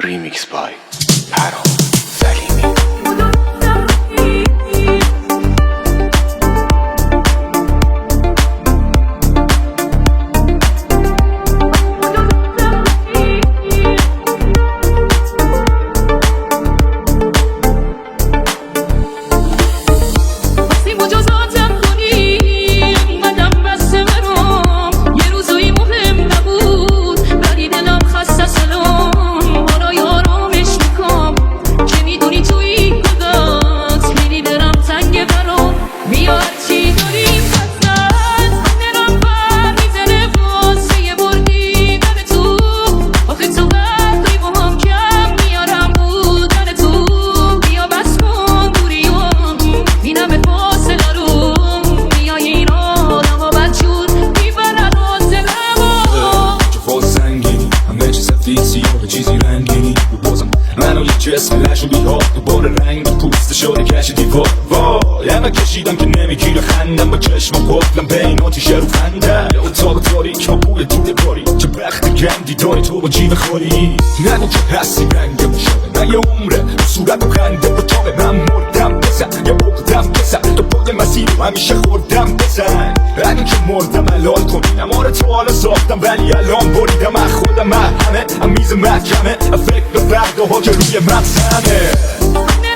Remix by Param Salimi. چیزی رنگینی بازم منو یک جسم لش و بیها دوباره رنگ پوست شده کش دیوار وای همه کشیدم که نمیگیره خندم با چشم قفلم بین آتیش رو خنده اتاق تاریک ما بوی دود باری چه بخت گندی داری تو با جیب خوری نگو که هستی رنگم شده نه یه عمره صورت و خنده با تابه من مردم بزن یا بغدم بزن تو باقی مسیر همیشه خوردم بزن اگه که مردم حلال کنی نماره تو حالا ساختم ولی الان بریدم از خودم همه همیز محکمه فکر به فردا ها که روی مغزمه